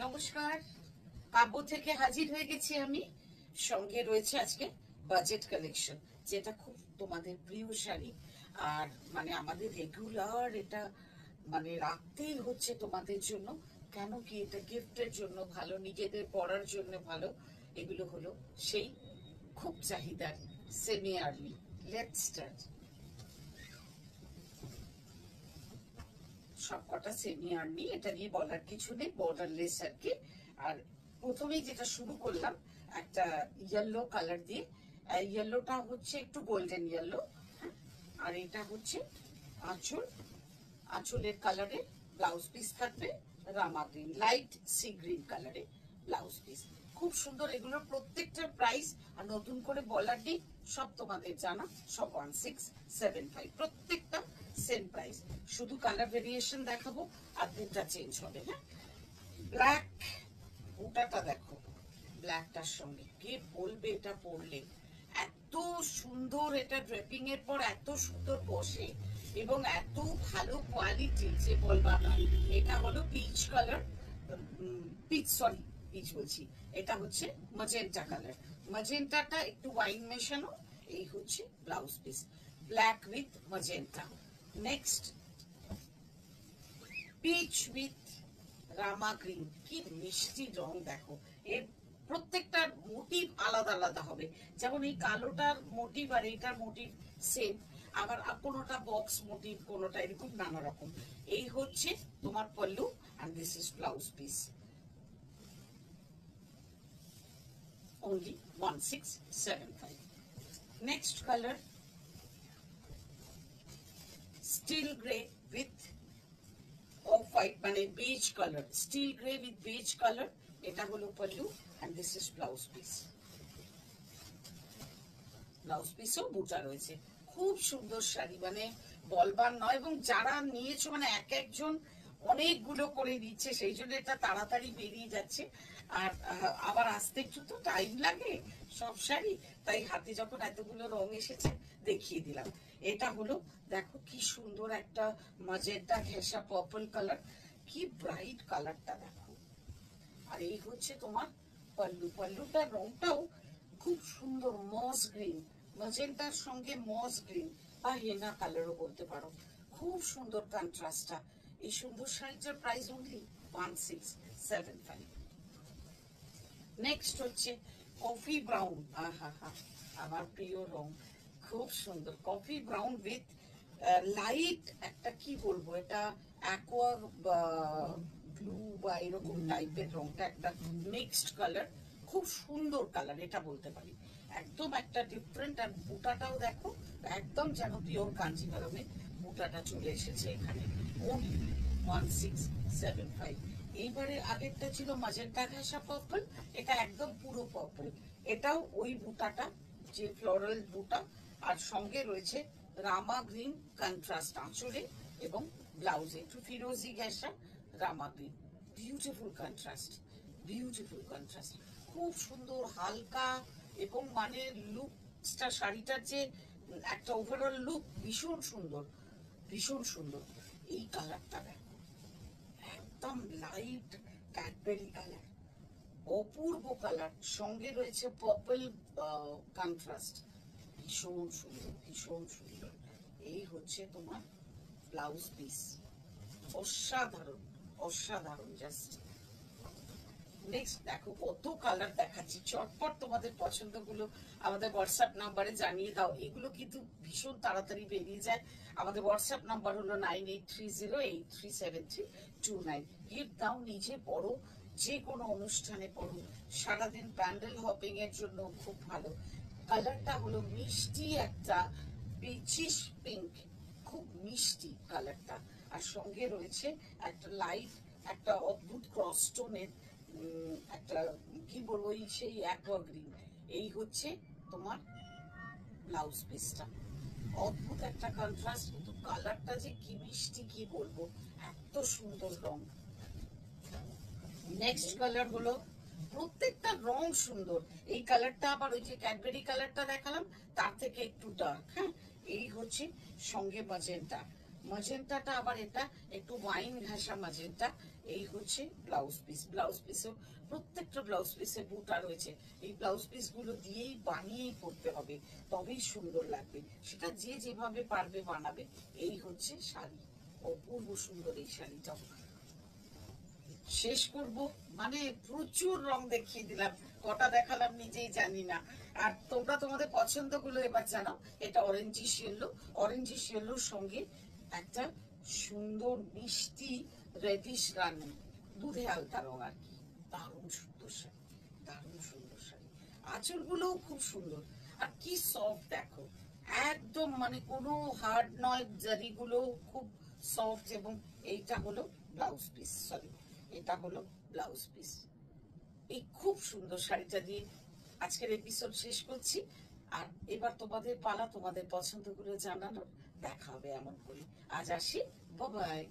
নমস্কার, কাব্য থেকে হাজির হয়ে গেছি আমি। সঙ্গে রয়েছে আজকে বাজেট কালেকশন, যেটা খুব তোমাদের প্রিয় শাড়ি। আর মানে আমাদের রেগুলার এটা মানে রাখতেই হচ্ছে তোমাদের জন্য। কেন কি, এটা গিফটের জন্য ভালো, নিজেদের পরার জন্য ভালো। এগুলো হলো সেই খুব চাহিদার সেমি আর্মি। Let's start. সবকটা সেমি আর্মি, এটা নিয়ে বলার কিছু নেই, বর্ডারলেস আর কি। আর প্রথমেই যেটা শুরু করলাম একটা ইয়েলো কালার দিয়ে। ইয়েলোটা হচ্ছে একটু গোল্ডেন ইয়েলো। আর এটা হচ্ছে আঁচল, আঁচলের কালারে ব্লাউজ পিস থাকবে রামা গ্রিন, লাইট সি গ্রিন কালারে ব্লাউজ পিস। খুব সুন্দর। এগুলোর প্রত্যেকটার প্রাইস আর নতুন করে বলার নেই, সব তোমাদের জানা, সব 1675, প্রত্যেকটা সেম প্রাইস। শুধু কালার ভেরিয়েশন দেখাবো আর দুটা চেঞ্জ হবে। হ্যাঁ, ব্ল্যাক, ওটাটা দেখো, ব্ল্যাকটার সঙ্গে কে বলবে এটা পরলে এত সুন্দর, এটা ড্রেপিং এর পর এত সুন্দর বসে এবং এত ভালো কোয়ালিটি যে বলবা না। এটা হলো peach colour, peach, sorry peach বলছি, এটা হচ্ছে ম্যাজেন্টা কালার। ম্যাজেন্টাটা একটু ওয়াইন মেশানো। এই হচ্ছে blouse piece, black with magenta. Next peach with rama green. কি মিষ্টি রং দেখো। এর প্রত্যেকটার মোটিভ আলাদা আলাদা হবে। যেমন এই কালোটার মোটিভ আর এইটার মোটিভ সেম, আবার কোনোটা বক্স মোটিভ, কোনোটা এরকম নানা রকম। এই হচ্ছে তোমার pallu, and this is blouse piece. Only 1675. Next color, steel grey with off white, মানে beige colour, steel grey with beige colour. এটা হলো pallu, and this is blouse piece. Blouse পিসও বুটা রয়েছে। খুব সুন্দর শাড়ি, মানে বলবার নয়। এবং যারা নিয়েছো মানে এক একজন অনেকগুলো করে দিচ্ছে, সেই জন্য এটা তাড়াতাড়ি বেরিয়ে যাচ্ছে। আর আবার আসতে একটু তো টাইম লাগে সব শাড়ি, তাই হাতে যখন এতগুলো রং এসেছে দেখিয়ে দিলাম। এটা হলো দেখো কি সুন্দর একটা ম্যাজেন্টা ঘেঁষা পার্পল কালার, কি ব্রাইট কালারটা দেখো। আর এই হচ্ছে তোমার পল্লু। পল্লুটার রংটাও খুব সুন্দর, মস গ্রিন, ম্যাজেন্টার সঙ্গে মস গ্রিন বা হেনা কালারও বলতে পারো। খুব সুন্দর কন্ট্রাস্টটা। এই সুন্দর শাড়িটার প্রাইস অনলি 1675। নেক্সট হচ্ছে কফি ব্রাউন। আমার প্রিয় রং, খুব সুন্দর কফি ব্রাউন উইথ লাইট একটা, কি বলবো, এটা অ্যাকোয়া ব্লু বা এরকম টাইপের রংটা, একটা মিক্সড কালার। খুব সুন্দর কালার এটা বলতে পারি, একদম একটা ডিফারেন্ট। আর বুটাটাও দেখো, একদম যেন পিওর কাঞ্জিভারমে বুটাটা চলে এসেছে এখানে। only 1675। এইবারে আগেরটা ছিল ম্যাজেন্টা ঘেঁষা পার্পল, এটা একদম পুরো পার্পল। এটাও ওই বুটাটা, যে ফ্লোরাল বুটা, আর সঙ্গে রয়েছে রামা গ্রিন কন্ট্রাস্ট আঁচলে এবং ব্লাউজে একটু ফিরোজি ঘেঁষা রামা green. Beautiful contrast, beautiful contrast, খুব সুন্দর হালকা। এবং মানে লুকসটা, শাড়িটার যে একটা ওভারঅল লুক ভীষণ সুন্দর, ভীষণ সুন্দর। এই কালারটা দেখো, একদম লাইট ক্যাডবেরি কালার, অপূর্ব কালার, সঙ্গে রয়েছে পার্পল কন্ট্রাস্ট, ভীষণ সুন্দর, ভীষণ সুন্দর। এই হচ্ছে তোমার ব্লাউজ পিস, অসাধারণ, অসাধারণ জাস্ট। নেক্সট দেখো কত কালার দেখাচ্ছি, চটপট তোমাদের পছন্দগুলো আমাদের হোয়াটসঅ্যাপ নাম্বারে জানিয়ে দাও। এগুলো কিন্তু ভীষণ তাড়াতাড়ি বেরিয়ে যায়। আমাদের হোয়াটসঅ্যাপ নাম্বার হলো 9830837329। গিফট দাও, নিজে পড়ো, যে কোনো অনুষ্ঠানে পড়ো, সারাদিন প্যান্ডেল হপিং এর জন্য খুব ভালো। কালারটা হলো মিষ্টি একটা পিচিশ পিঙ্ক, খুব মিষ্টি কালারটা। আর সঙ্গে রয়েছে একটা লাইট, একটা অদ্ভুত ক্রস টোনের একটা, কি বলবো, সেই অ্যাকোয়া গ্রিন। এই হচ্ছে তোমার ব্লাউজ পিসটা, অদ্ভুত একটা কন্ট্রাস্ট, কিন্তু কালারটা যে কি মিষ্টি, কি বলবো, এত সুন্দর রং। নেক্সট কালার হলো, প্রত্যেকটা রং সুন্দর। এই কালারটা আবার ওই যে ক্যাডবেরি কালারটা দেখালাম তার থেকে একটু ডার্ক। হ্যাঁ, এই হচ্ছে সঙ্গে ম্যাজেন্টা, ম্যাজেন্টাটা আবার এটা একটু ওয়াইন ঘাসা ম্যাজেন্টা। এই হচ্ছে ব্লাউজ পিস। ব্লাউজ পিসও প্রত্যেকটা ব্লাউজ পিসে বুটা রয়েছে। এই ব্লাউজ পিস গুলো দিয়েই বানিয়েই পরতে হবে, তবেই সুন্দর লাগবে। সেটা যে যেভাবে পারবে বানাবে। এই হচ্ছে শাড়ি, অপূর্ব সুন্দর এই শাড়িটাও। শেষ করব মানে প্রচুর রং দেখিয়ে দিলাম, কটা দেখালাম নিজেই জানি না। আর তোমরা তোমাদের পছন্দ গুলো এবার জানাও। এটা অরেঞ্জিশ ইয়েলো, অরেঞ্জিশ ইয়েলোর সঙ্গে একটা সুন্দর মিষ্টি রেডিশ রানী, দুধে হালকা রং আর কি। দারুণ সুন্দর শাড়ি, দারুণ সুন্দর শাড়ি। আঁচল গুলোও খুব সুন্দর, আর কি সফট দেখো, একদম মানে কোনো হার্ড নয়, জারি গুলো খুব সফট। এবং এইটা হলো ব্লাউজ পিস, সরি এটা হলো ব্লাউজ পিস। এই খুব সুন্দর শাড়িটা দিয়ে আজকের এপিসোড শেষ করছি। আর এবার তোমাদের পালা তোমাদের পছন্দ করে জানানোর। দেখা হবে এমন করি। আজ আসি, বাই বাই।